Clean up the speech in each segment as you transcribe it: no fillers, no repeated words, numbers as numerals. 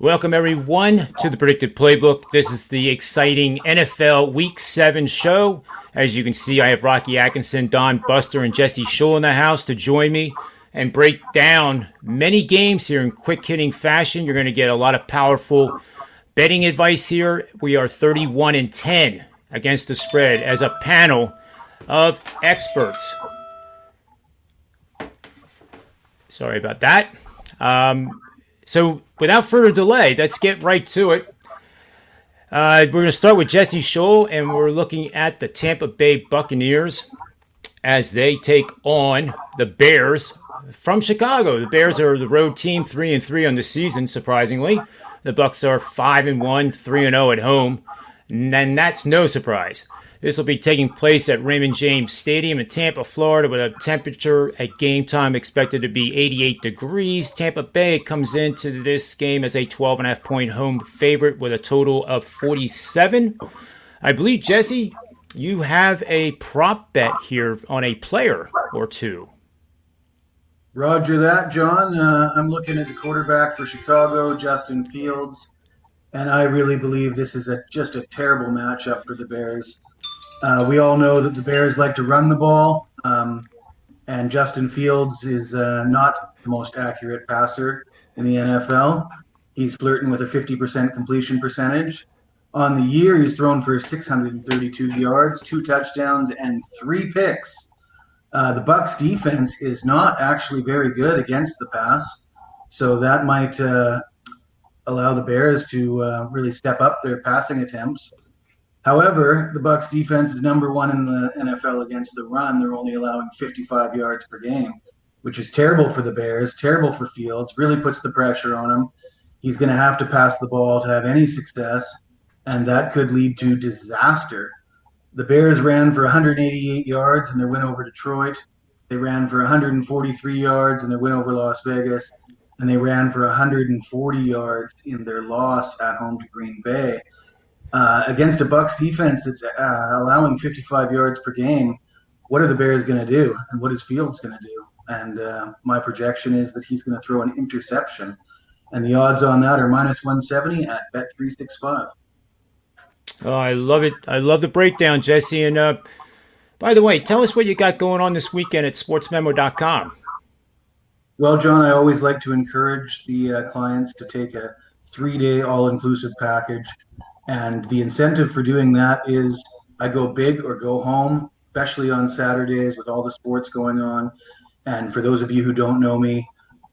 Welcome, everyone, to the Predictive Playbook. This is the exciting NFL Week 7 show. As you can see, I have Rocky Atkinson, Don Buster, and Jesse Schule in the house to join me and break down many games here in quick-hitting fashion. You're going to get a lot of powerful betting advice here. We are 31-10 against the spread as a panel of experts. Sorry about that. So without further delay, let's get right to it. We're going to start with Jesse Schule, and we're looking at the Tampa Bay Buccaneers as they take on the Bears from Chicago. The Bears are the road team, 3-3 on the season, surprisingly. The Bucs are 5-1, 3-0 at home, and that's no surprise. This will be taking place at Raymond James Stadium in Tampa, Florida, with a temperature at game time expected to be 88 degrees. Tampa Bay comes into this game as a 12.5-point home favorite with a total of 47. I believe, Jesse, you have a prop bet here on a player or two. Roger that, John. I'm looking at the quarterback for Chicago, Justin Fields, and I really believe this is just a terrible matchup for the Bears. We all know that the Bears like to run the ball, and Justin Fields is not the most accurate passer in the NFL. He's flirting with a 50% completion percentage. On the year, he's thrown for 632 yards, 2 touchdowns, and 3 picks. The Bucs defense is not actually very good against the pass, so that might allow the Bears to really step up their passing attempts. However, the Bucs defense is number 1 in the NFL against the run. They're only allowing 55 yards per game, which is terrible for the Bears, terrible for Fields, really puts the pressure on him. He's going to have to pass the ball to have any success, and that could lead to disaster. The Bears ran for 188 yards in their win over Detroit. They ran for 143 yards in their win over Las Vegas, and they ran for 140 yards in their loss at home to Green Bay. Against a Bucs defense that's allowing 55 yards per game, what are the Bears going to do, and what is Fields going to do? And my projection is that he's going to throw an interception, and the odds on that are minus 170 at Bet365. Oh, I love it. I love the breakdown, Jesse. And by the way, tell us what you got going on this weekend at sportsmemo.com. Well, John, I always like to encourage the clients to take a 3-day all-inclusive package. And the incentive for doing that is I go big or go home, especially on Saturdays with all the sports going on. And for those of you who don't know me,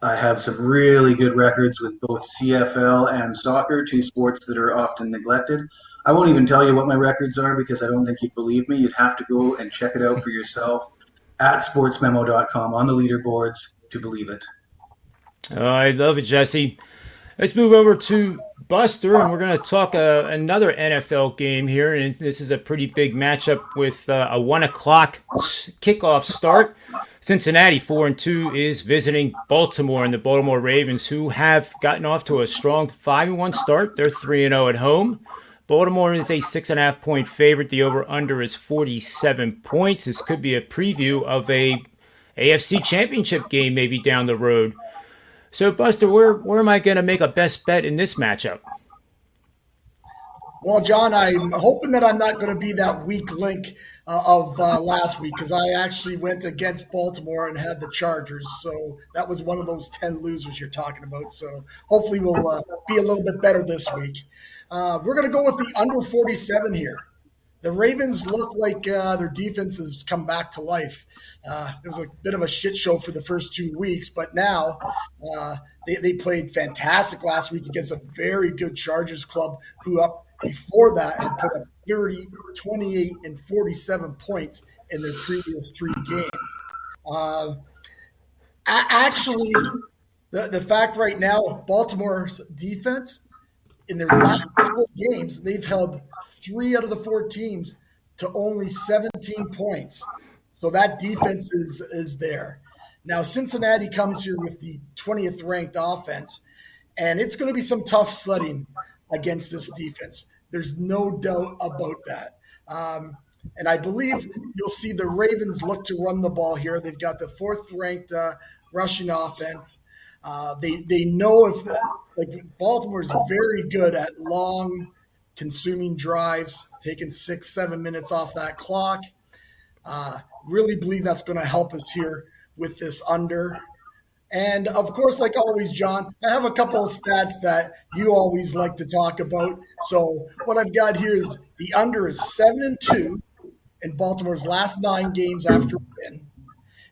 I have some really good records with both CFL and soccer, 2 sports that are often neglected. I won't even tell you what my records are because I don't think you'd believe me. You'd have to go and check it out for yourself at sportsmemo.com on the leaderboards to believe it. I love it, Jesse. Let's move over to Buster, and we're going to talk another NFL game here. And this is a pretty big matchup with a 1 o'clock kickoff start. Cincinnati, 4-2, is visiting Baltimore, and the Baltimore Ravens, who have gotten off to a strong 5-1 start. They're 3-0 at home. Baltimore is a 6.5-point favorite. The over-under is 47 points. This could be a preview of a AFC Championship game maybe down the road. So, Buster, where am I going to make a best bet in this matchup? Well, John, I'm hoping that I'm not going to be that weak link of last week because I actually went against Baltimore and had the Chargers. So that was one of those 10 losers you're talking about. So hopefully we'll be a little bit better this week. We're going to go with the under 47 here. The Ravens look like their defense has come back to life. It was a bit of a shit show for the first 2 weeks, but now they played fantastic last week against a very good Chargers club who up before that had put up 30, 28, and 47 points in their previous 3 games. Actually, the fact right now, Baltimore's defense, in their last 4 games, they've held 3 out of the 4 teams to only 17 points. So that defense is there. Now, Cincinnati comes here with the 20th ranked offense, and it's going to be some tough sledding against this defense. There's no doubt about that. And I believe you'll see the Ravens look to run the ball here. They've got the 4th ranked rushing offense. They know like Baltimore's very good at long, consuming drives, taking 6-7 minutes off that clock. Really believe that's going to help us here with this under. And of course, like always, John, I have a couple of stats that you always like to talk about. So what I've got here is the under is 7-2 in Baltimore's last 9 games after a win.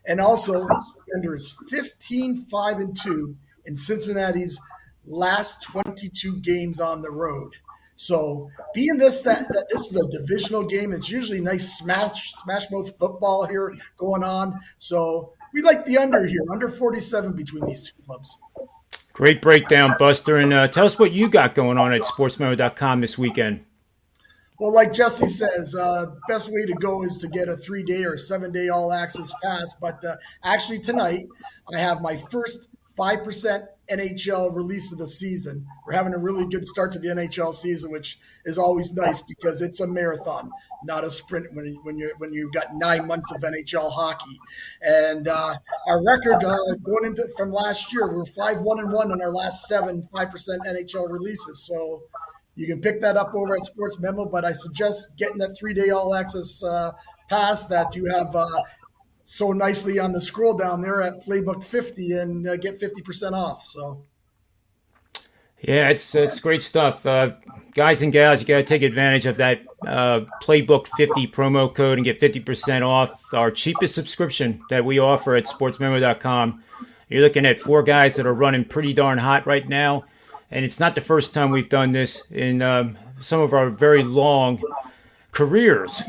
And also, the under is 15-5-2 in Cincinnati's last 22 games on the road. So, being that this is a divisional game, it's usually nice smash mouth football here going on. So, we like the under here, under 47 between these two clubs. Great breakdown, Buster. And tell us what you got going on at sportsmemo.com this weekend. Well, like Jesse says, best way to go is to get a 3-day or 7-day all-access pass. But actually tonight, I have my first 5% NHL release of the season. We're having a really good start to the NHL season, which is always nice because it's a marathon, not a sprint when you've got 9 months of NHL hockey. And our record going into from last year, we're 5-1-1 on our last 7 5% NHL releases. So you can pick that up over at Sports Memo, but I suggest getting that 3-day all-access pass that you have so nicely on the scroll down there at Playbook 50 and get 50% off. So, yeah, it's great stuff. Guys and gals, you got to take advantage of that Playbook 50 promo code and get 50% off our cheapest subscription that we offer at sportsmemo.com. You're looking at 4 guys that are running pretty darn hot right now. And it's not the first time we've done this in some of our very long careers,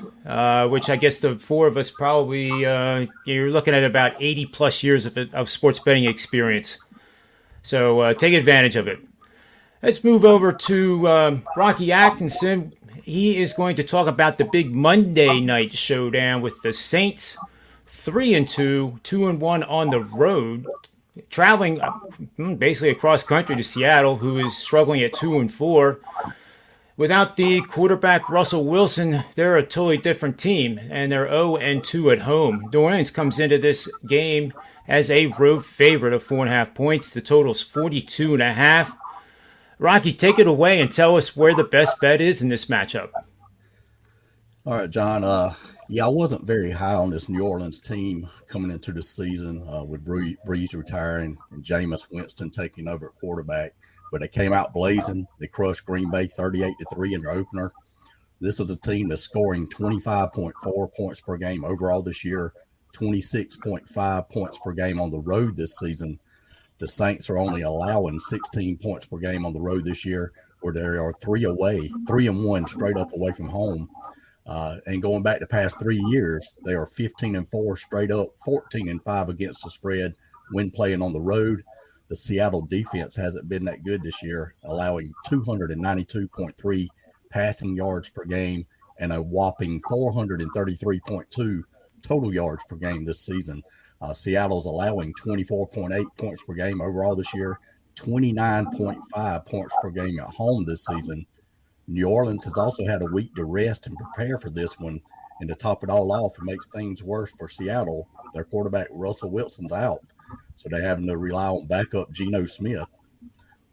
which I guess the 4 of us probably, you're looking at about 80 plus years of sports betting experience. So take advantage of it. Let's move over to Rocky Atkinson. He is going to talk about the big Monday night showdown with the Saints, 3-2, 2-1 on the road, traveling basically across country to Seattle, who is struggling at 2-4. Without the quarterback Russell Wilson, they're a totally different team, and they're 0-2 at home. New Orleans comes into this game as a road favorite of 4.5 points. The total's 42.5. Rocky, take it away and tell us where the best bet is in this matchup. All right, John. I wasn't very high on this New Orleans team coming into the season with Breeze retiring and Jameis Winston taking over at quarterback. But they came out blazing. They crushed Green Bay 38-3 in their opener. This is a team that's scoring 25.4 points per game overall this year, 26.5 points per game on the road this season. The Saints are only allowing 16 points per game on the road this year, where they are 3-1 straight up away from home. And going back the past 3 years, they are 15-4 straight up, 14-5 against the spread when playing on the road. The Seattle defense hasn't been that good this year, allowing 292.3 passing yards per game and a whopping 433.2 total yards per game this season. Seattle's allowing 24.8 points per game overall this year, 29.5 points per game at home this season. New Orleans has also had a week to rest and prepare for this one. And to top it all off, it makes things worse for Seattle. Their quarterback, Russell Wilson's out, so they're having to rely on backup Geno Smith.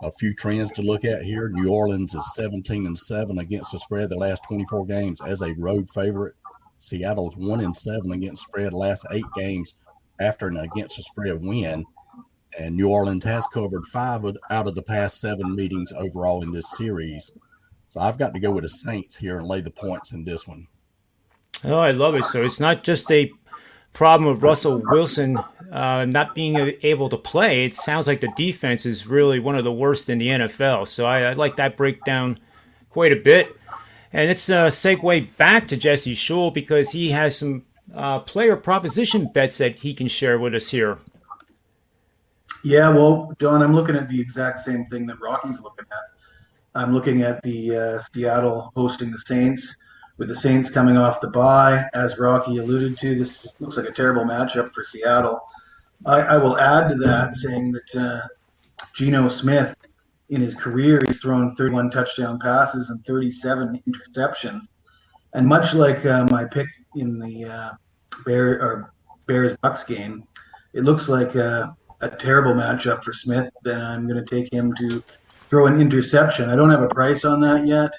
A few trends to look at here. New Orleans is 17-7 against the spread the last 24 games as a road favorite. Seattle's 1-7 against spread the last 8 games after an against the spread win. And New Orleans has covered 5 out of the past 7 meetings overall in this series. So I've got to go with the Saints here and lay the points in this one. Oh, I love it. So it's not just a problem of Russell Wilson not being able to play. It sounds like the defense is really one of the worst in the NFL. So I like that breakdown quite a bit. And let's segue back to Jesse Schule because he has some player proposition bets that he can share with us here. Yeah, well, John, I'm looking at the exact same thing that Rocky's looking at. I'm looking at the Seattle hosting the Saints, with the Saints coming off the bye. As Rocky alluded to, this looks like a terrible matchup for Seattle. I will add to that saying that Geno Smith, in his career, he's thrown 31 touchdown passes and 37 interceptions. And much like my pick in the Bears-Bucks game, it looks like a terrible matchup for Smith. Then I'm going to take him to throw an interception. I don't have a price on that yet,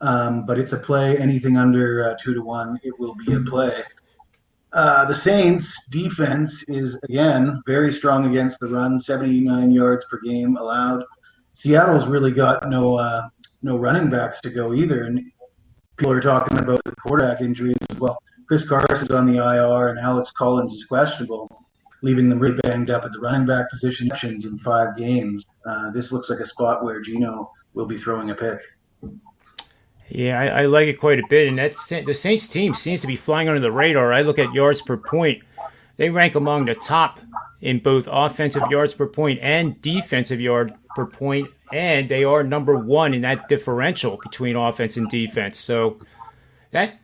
but it's a play. Anything under 2-1, it will be a play. The Saints defense is, again, very strong against the run, 79 yards per game allowed. Seattle's really got no running backs to go either. And people are talking about the quarterback injuries as well. Chris Carson's on the IR and Alex Collins is questionable, leaving them really banged up at the running back position in 5 games. This looks like a spot where Geno will be throwing a pick. Yeah, I like it quite a bit, and the Saints team seems to be flying under the radar. I look at yards per point. They rank among the top in both offensive yards per point and defensive yard per point, and they are number 1 in that differential between offense and defense. So that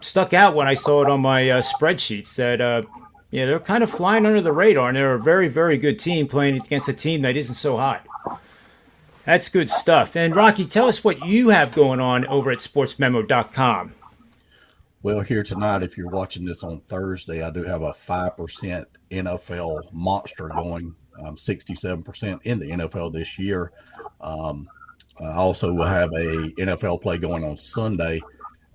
stuck out when I saw it on my spreadsheets that they're kind of flying under the radar, and they're a very, very good team playing against a team that isn't so hot. That's good stuff. And Rocky, tell us what you have going on over at sportsmemo.com. Well, here tonight, if you're watching this on Thursday, I do have a 5% NFL monster going, 67% in the NFL this year. I also will have a NFL play going on Sunday,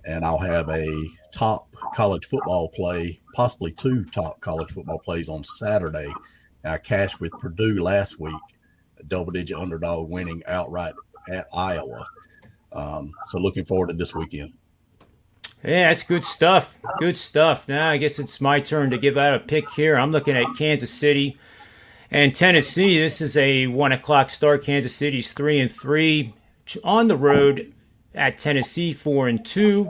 and I'll have a top college football play, possibly 2 top college football plays on Saturday. And I cashed with Purdue last week, a double-digit underdog winning outright at Iowa. So looking forward to this weekend. Yeah, that's good stuff. Good stuff. Now I guess it's my turn to give out a pick here. I'm looking at Kansas City and Tennessee. This is a 1 o'clock start. Kansas City's 3-3 on the road at Tennessee, 4-2.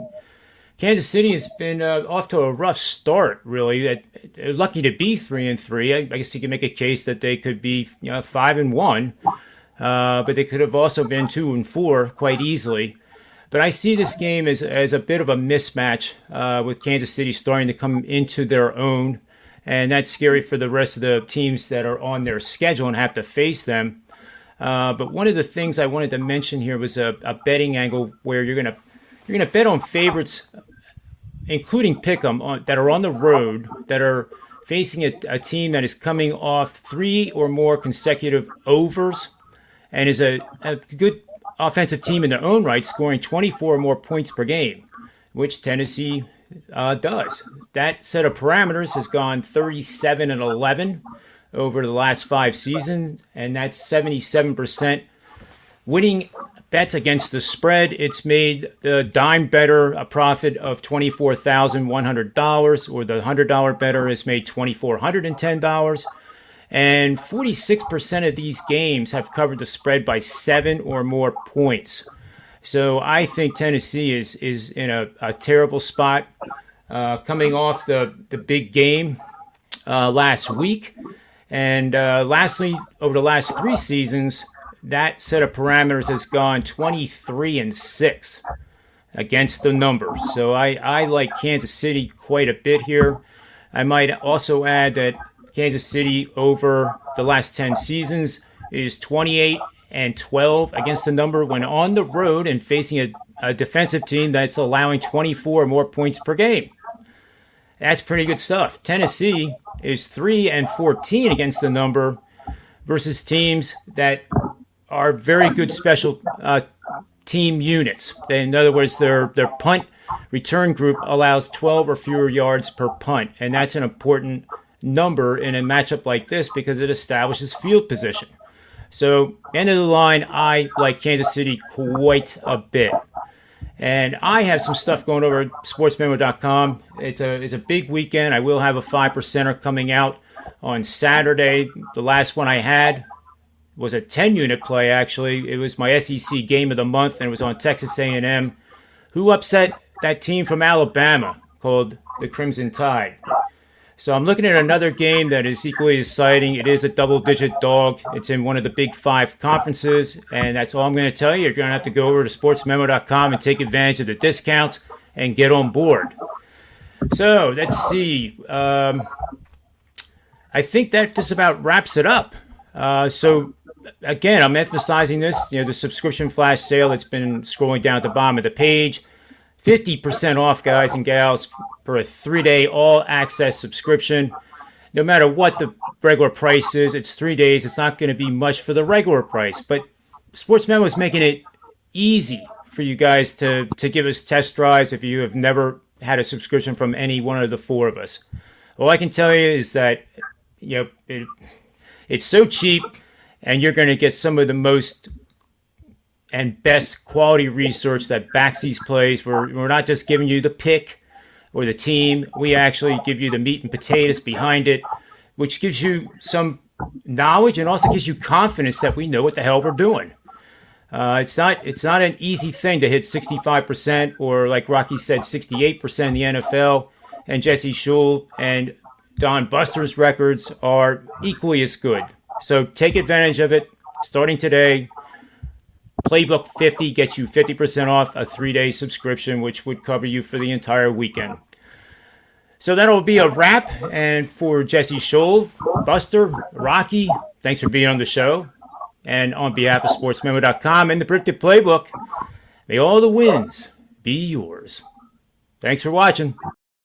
Kansas City has been off to a rough start, really. They're lucky to be 3-3. I guess you can make a case that they could be 5-1, but they could have also been 2-4 quite easily. But I see this game as a bit of a mismatch with Kansas City starting to come into their own, and that's scary for the rest of the teams that are on their schedule and have to face them. But one of the things I wanted to mention here was a betting angle where you're gonna bet on favorites, including pick'em, that are on the road, that are facing a team that is coming off 3 or more consecutive overs, and is a good offensive team in their own right, scoring 24 or more points per game, which Tennessee does. That set of parameters has gone 37-11 over the last 5 seasons, and that's 77% winning bets against the spread. It's made the dime better a profit of $24,100, or the $100 better has made $2,410. And 46% of these games have covered the spread by 7 or more points. So I think Tennessee is in a terrible spot, coming off the big game last week. And lastly, over the last 3 seasons, that set of parameters has gone 23-6 against the numbers. So I like Kansas City quite a bit here. I might also add that Kansas City over the last 10 seasons is 28-12 against the number when on the road and facing a defensive team that's allowing 24 or more points per game. That's pretty good stuff. Tennessee is 3-14 against the number versus teams that are very good special team units. In other words, their punt return group allows 12 or fewer yards per punt, and that's an important number in a matchup like this because it establishes field position. So, end of the line, I like Kansas City quite a bit. And I have some stuff going over at sportsmemo.com. It's a big weekend. I will have a 5%er coming out on Saturday. The last one I had was a 10-unit play, actually. It was my SEC game of the month, and it was on Texas A&M, who upset that team from Alabama called the Crimson Tide. So I'm looking at another game that is equally exciting. It is a double-digit dog. It's in one of the Big 5 conferences, and that's all I'm going to tell you. You're going to have to go over to sportsmemo.com and take advantage of the discounts and get on board. So let's see. I think that just about wraps it up. So again, I'm emphasizing this. The subscription flash sale that's been scrolling down at the bottom of the page. 50% off, guys and gals, for a 3-day all-access subscription. No matter what the regular price is, it's 3 days. It's not going to be much for the regular price, but Sports Memo is making it easy for you guys to give us test drives if you have never had a subscription from any one of the four of us. All I can tell you is that it's so cheap, and you're going to get some of the most and best quality research that backs these plays. We're not just giving you the pick or the team. We actually give you the meat and potatoes behind it, which gives you some knowledge and also gives you confidence that we know what the hell we're doing. It's not an easy thing to hit 65% or, like Rocky said, 68% in the NFL. And Jesse Schule and Don Buster's records are equally as good. So take advantage of it starting today. Playbook 50 gets you 50% off a 3-day subscription, which would cover you for the entire weekend. So that'll be a wrap. And for Jesse Schule, Buster, Rocky, thanks for being on the show. And on behalf of Sportsmemo.com and the Predictive Playbook, may all the wins be yours. Thanks for watching.